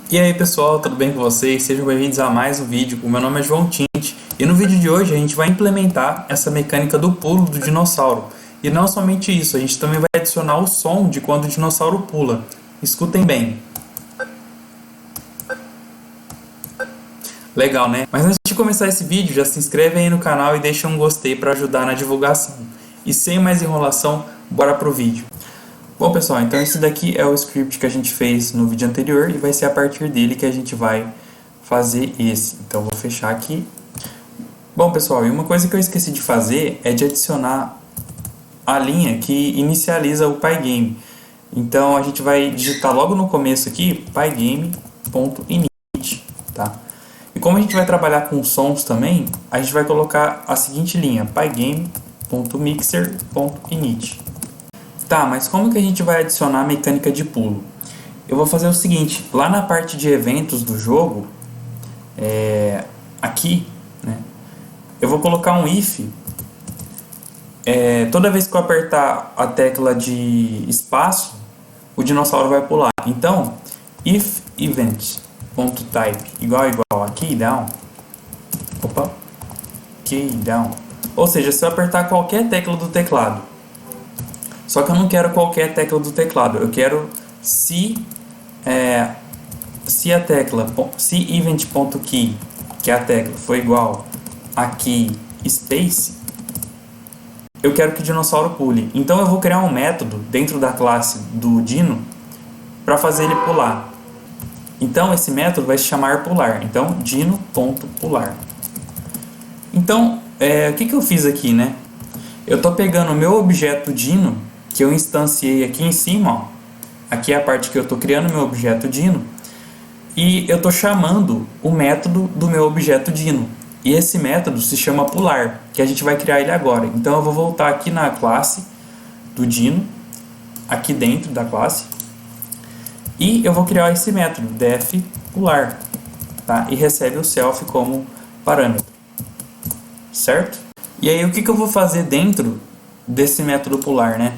E aí pessoal, tudo bem com vocês? Sejam bem-vindos a mais um vídeo. O meu nome é João Tinte e no vídeo de hoje a gente vai implementar essa mecânica do pulo do dinossauro. E não somente isso, a gente também vai adicionar o som de quando o dinossauro pula. Escutem bem. Legal, né? Mas antes de começar esse vídeo, já se inscreve aí no canal e deixa um gostei para ajudar na divulgação. E sem mais enrolação, bora pro vídeo. Bom pessoal, então esse daqui é o script que a gente fez no vídeo anterior e vai ser a partir dele que a gente vai fazer esse. Então vou fechar aqui. Bom pessoal, e uma coisa que eu esqueci de fazer é de adicionar a linha que inicializa o Pygame. Então a gente vai digitar logo no começo aqui pygame.init, tá? E como a gente vai trabalhar com sons também, a gente vai colocar a seguinte linha, pygame.mixer.init. Tá, mas como que a gente vai adicionar a mecânica de pulo? Eu vou fazer o seguinte, lá na parte de eventos do jogo, aqui, né, eu vou colocar um if. Toda vez que eu apertar a tecla de espaço, o dinossauro vai pular. Então, if event.type igual a keydown, keydown, ou seja, se eu apertar qualquer tecla do teclado, só que eu não quero qualquer tecla do teclado, eu quero se a tecla se event.key, que é a tecla, for igual a key space, eu quero que o dinossauro pule. Então eu vou criar um método dentro da classe do dino para fazer ele pular. Então esse método vai se chamar pular. Então dino.pular. Então o que eu fiz aqui, né? Eu estou pegando o meu objeto dino, que eu instanciei aqui em cima, ó. Aqui é a parte que eu estou criando meu objeto dino, e eu estou chamando o método do meu objeto dino. E esse método se chama pular, que a gente vai criar ele agora. Então eu vou voltar aqui na classe do dino, aqui dentro da classe, e eu vou criar esse método, def pular, tá? E recebe o self como parâmetro, certo? E aí o que eu vou fazer dentro desse método pular, né?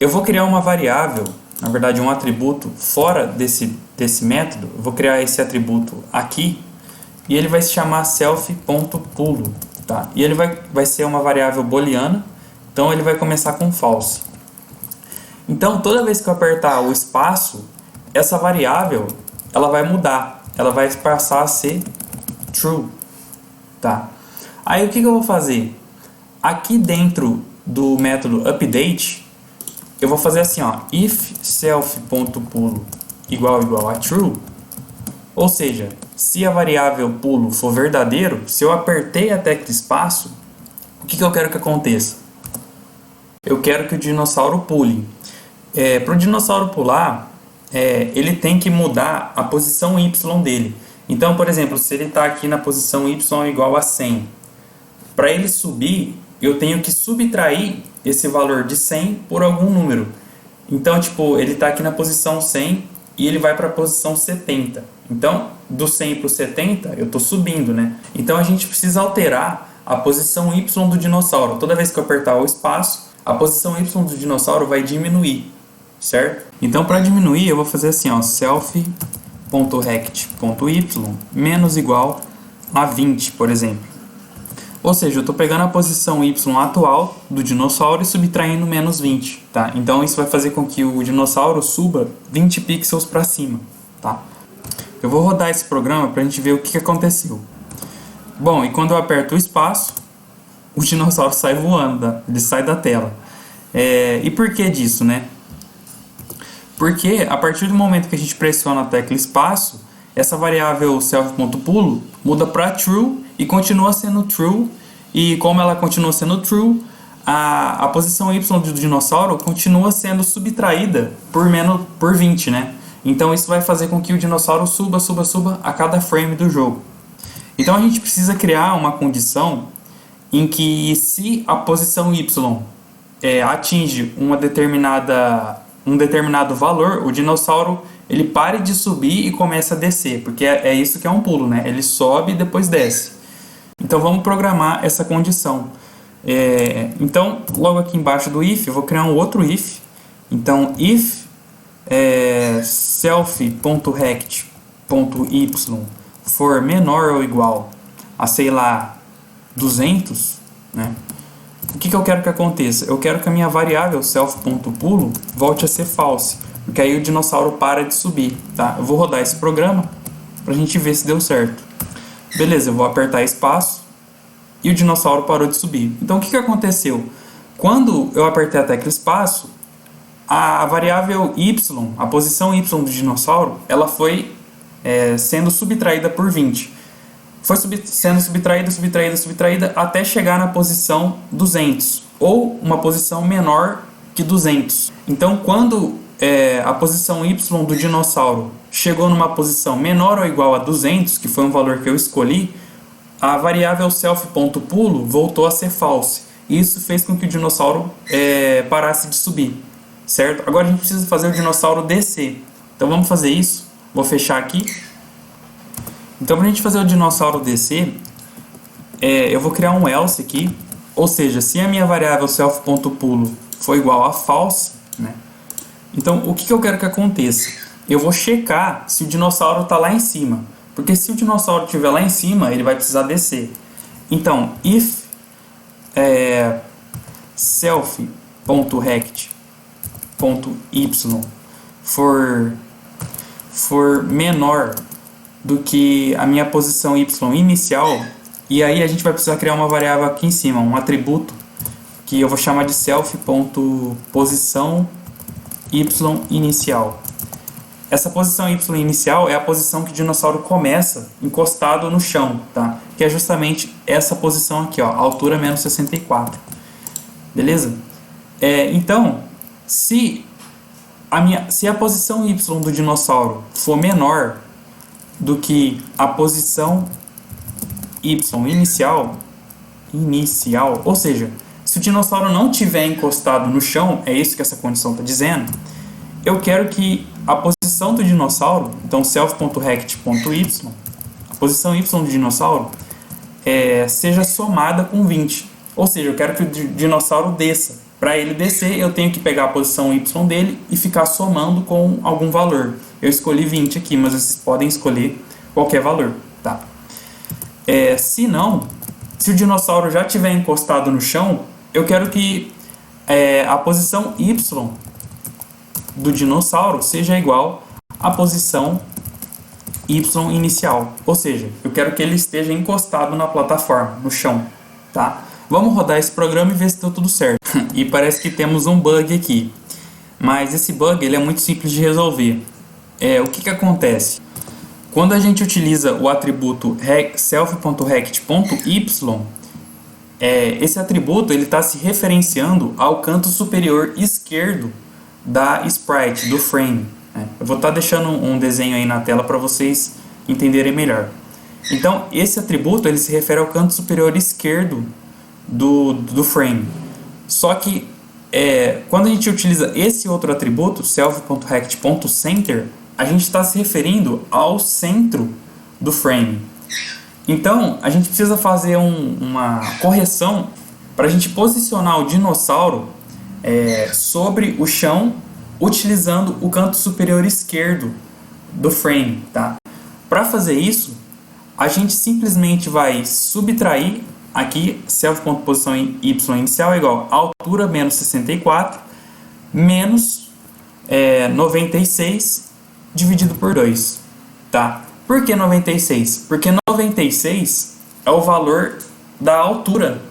Eu vou criar uma variável, na verdade um atributo fora desse método. Eu vou criar esse atributo aqui e ele vai se chamar self.pulo, tá? E ele vai ser uma variável booleana, então ele vai começar com false. Então toda vez que eu apertar o espaço, essa variável ela vai mudar, ela vai passar a ser true, tá? Aí o que eu vou fazer? Aqui dentro do método update, eu vou fazer assim, ó, if self.pulo igual a true, ou seja, se a variável pulo for verdadeiro, se eu apertei a tecla espaço, o que eu quero que aconteça? Eu quero que o dinossauro pule. Para o dinossauro pular, ele tem que mudar a posição Y dele. Então, por exemplo, se ele está aqui na posição Y igual a 100, para ele subir, eu tenho que subtrair esse valor de 100 por algum número. Então, tipo, ele está aqui na posição 100 e ele vai para a posição 70. Então, do 100 para o 70, eu estou subindo, né? Então, a gente precisa alterar a posição Y do dinossauro. Toda vez que eu apertar o espaço, a posição Y do dinossauro vai diminuir, certo? Então, para diminuir, eu vou fazer assim, ó, self.rect.y menos igual a 20, por exemplo. Ou seja, eu estou pegando a posição Y atual do dinossauro e subtraindo menos 20, tá? Então isso vai fazer com que o dinossauro suba 20 pixels para cima, tá? Eu vou rodar esse programa para a gente ver o que aconteceu. Bom, e quando eu aperto o espaço, o dinossauro sai voando, tá? Ele sai da tela. E por que disso, né? Porque a partir do momento que a gente pressiona a tecla espaço, essa variável self.pulo muda para true e continua sendo true, e como ela continua sendo true, a posição Y do dinossauro continua sendo subtraída por 20, né? Então isso vai fazer com que o dinossauro suba a cada frame do jogo. Então a gente precisa criar uma condição em que se a posição Y atinge um determinado valor, o dinossauro ele pare de subir e começa a descer, porque é isso que é um pulo, né? Ele sobe e depois desce. Então vamos programar essa condição. Então, logo aqui embaixo do if, eu vou criar um outro if. Então, if self.rect ponto y for menor ou igual a, sei lá, 200, né? O que eu quero que aconteça? Eu quero que a minha variável self.pulo volte a ser false, porque aí o dinossauro para de subir, tá? Eu vou rodar esse programa pra gente ver se deu certo. Beleza, eu vou apertar espaço e o dinossauro parou de subir. Então o que aconteceu? Quando eu apertei a tecla espaço, a variável y, a posição y do dinossauro, ela foi sendo subtraída por 20. Foi sendo subtraída até chegar na posição 200, ou uma posição menor que 200. Então, quando a posição y do dinossauro chegou numa posição menor ou igual a 200, que foi um valor que eu escolhi, a variável self.pulo voltou a ser false. E isso fez com que o dinossauro parasse de subir, certo? Agora a gente precisa fazer o dinossauro descer. Então vamos fazer isso. Vou fechar aqui. Então, para a gente fazer o dinossauro descer, eu vou criar um else aqui. Ou seja, se a minha variável self.pulo for igual a false, né? Então, o que eu quero que aconteça? Eu vou checar se o dinossauro está lá em cima. Porque se o dinossauro estiver lá em cima, ele vai precisar descer. Então, if self.rect.y for menor do que a minha posição y inicial, e aí a gente vai precisar criar uma variável aqui em cima, um atributo, que eu vou chamar de self.posição y inicial. Essa posição y inicial é a posição que o dinossauro começa encostado no chão, tá? Que é justamente essa posição aqui, ó, altura menos 64. Beleza? Então, se a posição y do dinossauro for menor do que a posição y inicial, ou seja, se o dinossauro não tiver encostado no chão, é isso que essa condição está dizendo, eu quero que a posição do dinossauro, então self.rect.y, a posição y do dinossauro, seja somada com 20. Ou seja, eu quero que o dinossauro desça. Para ele descer, eu tenho que pegar a posição y dele e ficar somando com algum valor. Eu escolhi 20 aqui, mas vocês podem escolher qualquer valor, tá? Se não, se o dinossauro já tiver encostado no chão, eu quero que a posição y do dinossauro seja igual à posição y inicial. Ou seja, eu quero que ele esteja encostado na plataforma, no chão, tá? Vamos rodar esse programa e ver se deu tudo certo. E parece que temos um bug aqui. Mas esse bug ele é muito simples de resolver. O que acontece? Quando a gente utiliza o atributo self.rect.y, esse atributo está se referenciando ao canto superior esquerdo da sprite, do frame. Eu vou estar deixando um desenho aí na tela para vocês entenderem melhor. Então, esse atributo ele se refere ao canto superior esquerdo do frame. Só que quando a gente utiliza esse outro atributo, self.rect.center, a gente está se referindo ao centro do frame. Então, a gente precisa fazer uma correção para a gente posicionar o dinossauro sobre o chão, utilizando o canto superior esquerdo do frame, tá? Para fazer isso, a gente simplesmente vai subtrair aqui self.posição y inicial é igual a altura menos 64 menos 96 dividido por 2, tá? Por que 96? Porque 96 é o valor da altura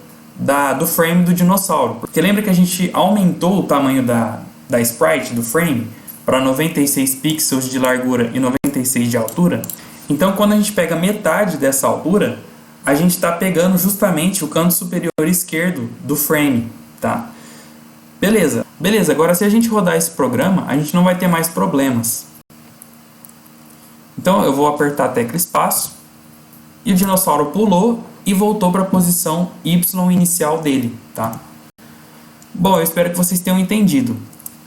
do frame do dinossauro. Porque lembra que a gente aumentou o tamanho da sprite, do frame, para 96 pixels de largura e 96 de altura? Então, quando a gente pega metade dessa altura, a gente está pegando justamente o canto superior esquerdo do frame, tá? Beleza, agora se a gente rodar esse programa, a gente não vai ter mais problemas. Então eu vou apertar a tecla espaço, e o dinossauro pulou e voltou para a posição Y inicial dele, tá? Bom, eu espero que vocês tenham entendido.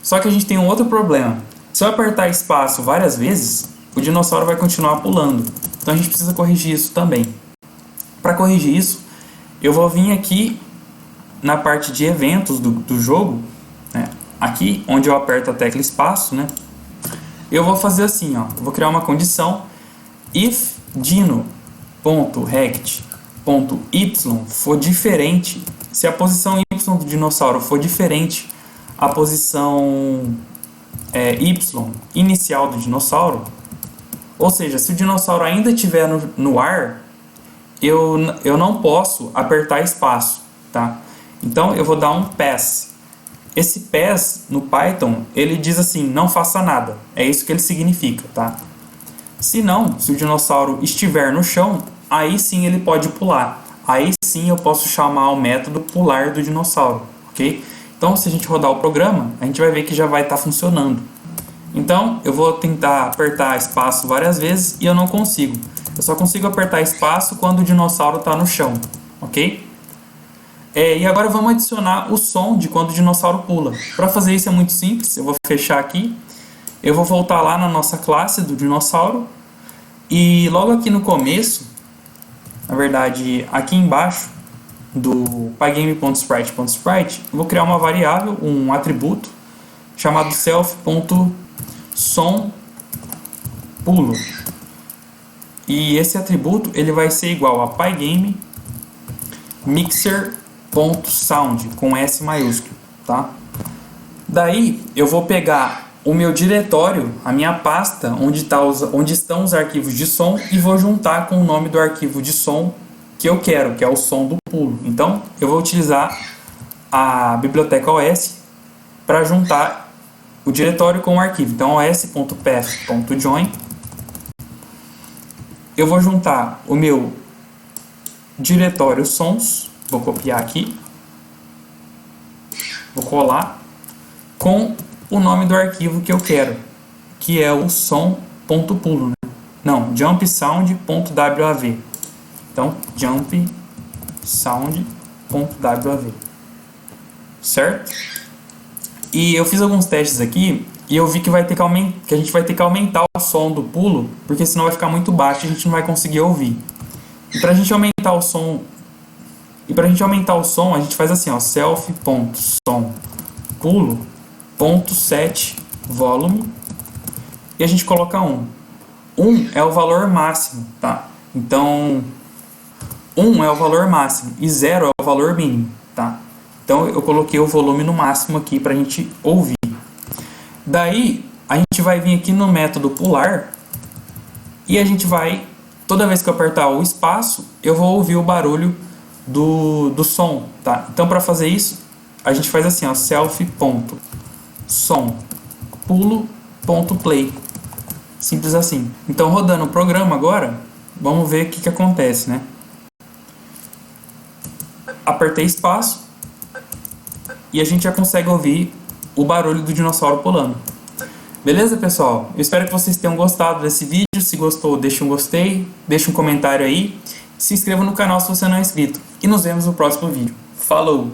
Só que a gente tem um outro problema. Se eu apertar espaço várias vezes, o dinossauro vai continuar pulando. Então a gente precisa corrigir isso também. Para corrigir isso, eu vou vir aqui na parte de eventos do jogo, né? Aqui onde eu aperto a tecla espaço, né? Eu vou fazer assim, ó, eu vou criar uma condição if dino.rect.y for diferente, se a posição y do dinossauro for diferente à posição y inicial do dinossauro, ou seja, se o dinossauro ainda estiver no ar, eu não posso apertar espaço, tá? Então eu vou dar um pass. Esse pass no Python, ele diz assim, não faça nada. É isso que ele significa, tá? Se não, se o dinossauro estiver no chão, aí sim ele pode pular. Aí sim eu posso chamar o método pular do dinossauro, ok? Então se a gente rodar o programa, a gente vai ver que já vai estar funcionando. Então eu vou tentar apertar espaço várias vezes e eu não consigo. Eu só consigo apertar espaço quando o dinossauro está no chão, ok? E agora vamos adicionar o som de quando o dinossauro pula. Para fazer isso é muito simples, eu vou fechar aqui. Eu vou voltar lá na nossa classe do dinossauro. E logo aqui no começo, na verdade aqui embaixo do pygame.sprite.sprite, eu vou criar uma variável, um atributo, chamado self.somPulo. E esse atributo ele vai ser igual a pygame mixer.sound com S maiúsculo, tá? Daí eu vou pegar o meu diretório, a minha pasta onde estão os arquivos de som e vou juntar com o nome do arquivo de som que eu quero, que é o som do pulo. Então eu vou utilizar a biblioteca OS para juntar o diretório com o arquivo. Então os.path.join, eu vou juntar o meu diretório sons, vou copiar aqui, vou colar, com o nome do arquivo que eu quero, que é o som.pulo, né? Não, jumpsound.wav. Então, jumpsound.wav. Certo? E eu fiz alguns testes aqui e eu vi que a gente vai ter que aumentar o som do pulo, porque senão vai ficar muito baixo e a gente não vai conseguir ouvir. E para a gente aumentar o som, a gente faz assim, ó, self.somPulo.set volume e a gente coloca 1. 1 é o valor máximo, tá? Então 1 é o valor máximo e 0 é o valor mínimo, tá? Então eu coloquei o volume no máximo aqui para a gente ouvir. Daí a gente vai vir aqui no método pular e a gente vai, toda vez que eu apertar o espaço, eu vou ouvir o barulho do som, tá? Então para fazer isso, a gente faz assim, ó, self.somPulo.play. Simples assim. Então rodando o programa agora, vamos ver o que acontece, né? Apertei espaço e a gente já consegue ouvir o barulho do dinossauro pulando. Beleza, pessoal? Eu espero que vocês tenham gostado desse vídeo. Se gostou, deixa um gostei, deixa um comentário aí. Se inscreva no canal se você não é inscrito. E nos vemos no próximo vídeo. Falou!